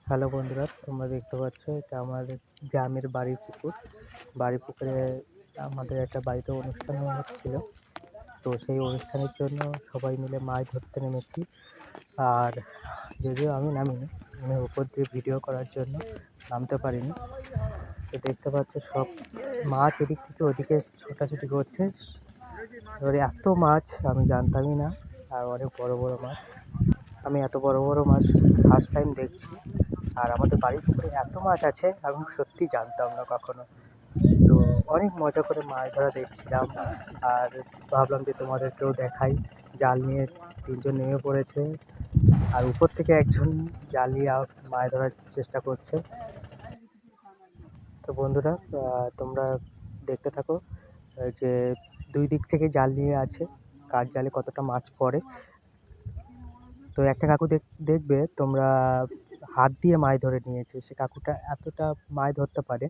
Hello বন্ধুরা, তোমরা দেখতে পাচ্ছ এটা আমার গ্রামের বাড়ির পুকুর। বাড়ির পুকুরে আমাদের একটা বাড়িতে অনুষ্ঠান হচ্ছিল, তো সেই অনুষ্ঠানের জন্য সবাই মিলে মাছ ধরতে নেমেছি। আর যদিও আমি নামিনি, আমি উপর দিয়ে ভিডিও করার জন্য নামতে পারিনি। তো দেখতে পাচ্ছ সব মাছ এদিক থেকে ওদিকে ছোটাছুটি করছে। এবারে এত মাছ আমি জানতামই না, আর অনেক বড় বড় মাছ। আমি এত বড় বড় মাছ ফার্স্ট টাইম দেখছি। আর আমাদের বাড়ির পুকুরে এত মাছ আছে আমি সত্যি জানতাম না কখনো। তো অনেক মজা করে মাছ ধরা দেখছিলাম, আর ভাবলাম যে তোমাদেরকেও দেখাই। জাল নিয়ে তিনজন নেমে পড়েছে, আর উপর থেকে একজন জাল নিয়ে মাছ ধরার চেষ্টা করছে। তো বন্ধুরা, তোমরা দেখতে থাকো যে দুই দিক থেকে জাল নিয়ে আছে, কার জালে কতটা মাছ পড়ে। তো একটা কাকু দেখবে তোমরা, হাত দিয়ে মাছ ধরে নিয়েছে। সে কাকুটা এতটা মাছ ধরতে পারে।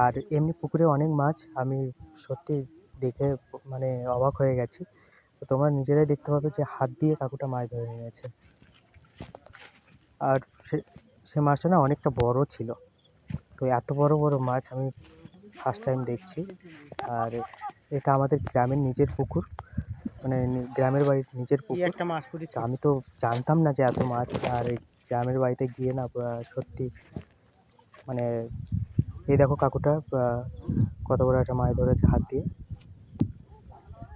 আর এমনি পুকুরে অনেক মাছ, আমি সত্যি দেখে মানে অবাক হয়ে গেছি। তো তোমরা নিজেরাই দেখতে পাবে যে হাত দিয়ে কাকুটা মাছ ধরে নিয়েছে। আর সে মাছটা না অনেকটা বড় ছিল। তো এত বড় বড় মাছ আমি ফার্স্ট টাইম দেখছি। আর এটা আমাদের গ্রামের নিজের পুকুর, মানে গ্রামের বাড়ির নিজের পুকুর। তো আমি তো জানতাম না যে এত মাছ। আর এই গ্রামের বাড়িতে গিয়ে না সত্যি মানে, এই দেখো কাকুটা কত বড় একটা মাছ ধরেছে হাত দিয়ে।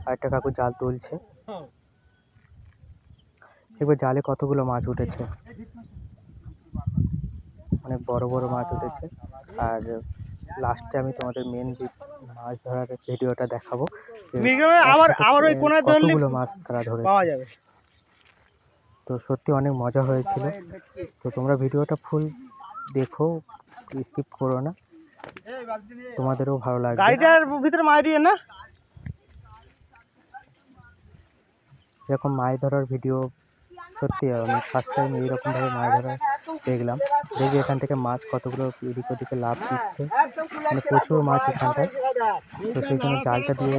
আর একটা কাকু জাল তুলছে। এবার জালে কতগুলো মাছ উঠেছে, অনেক বড় বড় মাছ উঠেছে। আর লাস্টে আমি তোমাদের মেন মাছ ধরার ভিডিওটা দেখাবো, কতগুলো মাছ তারা ধরেছে। তো সত্যি অনেক মজা হয়েছিল। তো তোমরা ভিডিওটা ফুল দেখো, স্কিপ করো না, তোমাদেরও ভালো লাগবে। গাড়িটার ভিতরে মাছ দিয়ে না, এরকম মাছ ধরার ভিডিও সত্যি আমি ফার্স্ট টাইম এইরকমভাবে মাছ ধরা দেখলাম। দেখি এখান থেকে মাছ কতগুলো এদিক ওদিকে লাফ দিচ্ছে, মানে প্রচুর মাছ এখানটায়। তো সেই জন্য জালটা দিয়ে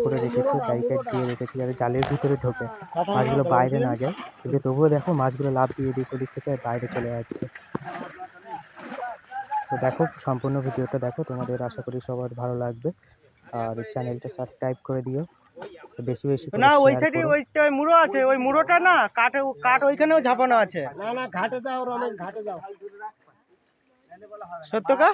করে রেখেছি, ব্যারিকেড দিয়ে রেখেছি যাতে জালের ভিতরে ঢোকে, মাছগুলো বাইরে না যায়। কিন্তু তবুও দেখো মাছগুলো লাফ দিয়ে এদিক ওদিক থেকে বাইরে চলে যাচ্ছে। তো দেখো, সম্পূর্ণ ভিডিওটা দেখো, তোমাদের আশা করি সবার ভালো লাগবে। আর চ্যানেলটা সাবস্ক্রাইব করে দিও, বেশি বেশি করে না। ওই শেয়ার সাইডে করো। ওই মুড়ো আছে, ওই মুড়োটা না কাঠ ওইখানেও ঝাপানো আছে। না না, ঘাটে যাও রমেশ, ঘাটে যাও। সত্যকা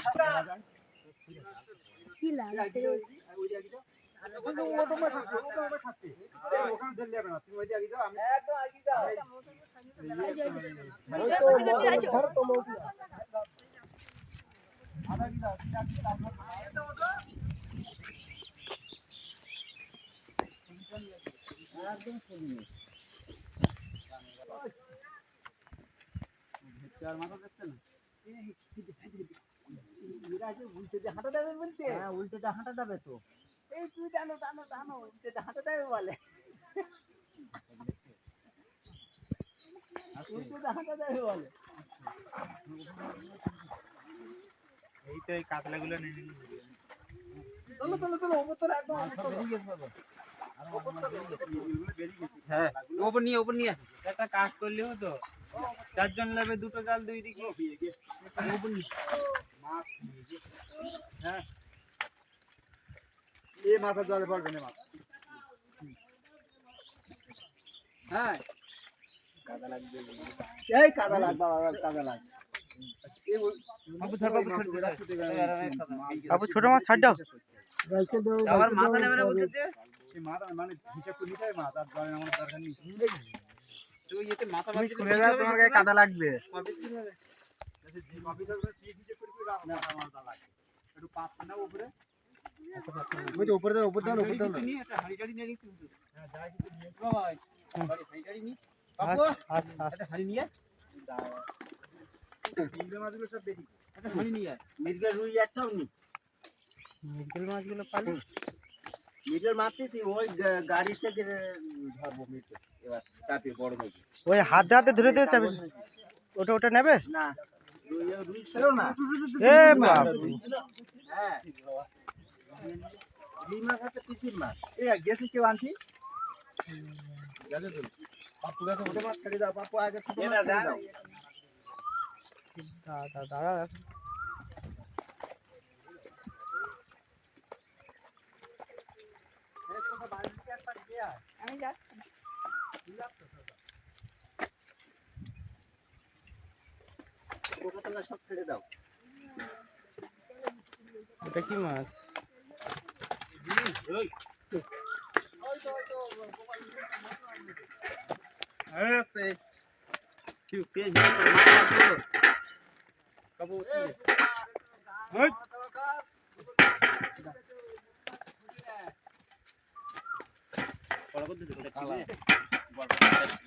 উল্টে হাঁটা যাবে তো। এই তুই টানো টানো টানো, উল্টে হাঁটা যাবে বলে, উল্টে হাঁটা যাবে বলে। এই তো এই কাতলাগুলো নিয়ে নিন। চলো চলো চলো, ওপর তো একদম হ্যাঁ, ওপর নিয়ে একটা কাজ করলেও তো চারজন লাগবে, দুটো জাল দুই দিকে। হ্যাঁ, এই মাথা জলে পড়বে না মাছ। হ্যাঁ, কাদা লাগবে, এই কাদা লাগবে, আবার কাদা লাগবে। বাবু ছোট মাছ ছাড় দাও। আবার মাথা নেবে না বলতে, সেই মাথা মানে হিসাব করে নিতে হবে, মাথা জলে নামানোর দরকার নেই। তুই এতে মাথা বাঁধি শুনে যা, তোমার গায়ে কাদা লাগবে। না মাথা লাগবে, একটু পাতলা না উপরে। ওই তো উপরে দাও, উপরে দাও, উপরে দাও। নিয়ে একটা হাড়ি টাড়ি নিয়ে নিতে হবে। হ্যাঁ, যাই কিছু নিয়ে বাবা, হাড়ি টাড়ি নি বাবু, একটা হাড়ি নিয়ে দাও। তিনটে মাছগুলো সব বেশি, একটা হাড়ি নিয়ে মির্গা রুই একটাও নি। মিরগেল মাছগুলো পালি, মির্গেল মারতেছি ওই গাড়িতে ধরবো মির্গেল এবার চাপে বড় নদী। ওই হাতে হাতে ধরে ধরে চাবি, ওটা নেবে না, রুই ছিল না। এ বাবু, হ্যাঁ, রুই মাছ আছে, পিসির মাছ। এই গেছে কেউ আনছি গেছে তো, পাপ্পু গেছে, ওটা মাছ ছেড়ে দাও, পাপ্পু আগে ছোট মাছ ছেড়ে দাও। দাঁড়া আমি যাচ্ছি। সব ছেড়ে দাও। এটা কি মাছ?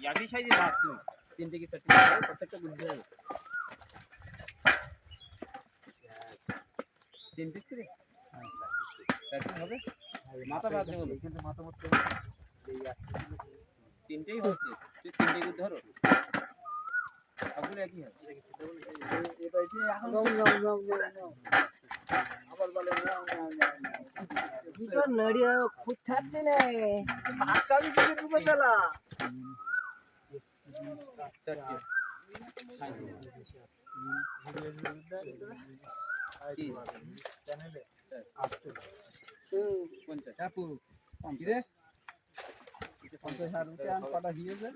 একই সাইজে রাখ তুমি, তিনটে কি চারটে প্রত্যেকটা বুঝতে হবে। 3 পিস করে হবে, মাথা বাদ দেবো, এখানে মাথা মতো তিনটেই হচ্ছে, তুই তিনটে করে ধরো, সবগুলো একই হবে। নড়িয়া খুব থাকছে না ভাতকাবি থেকে দুপুর বেলা চারটে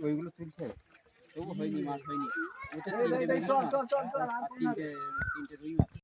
ওইগুলো তুলছে তবু হয়নি, মাছ হয়নি। চল চল চল চল তিনটে রুই মাছ।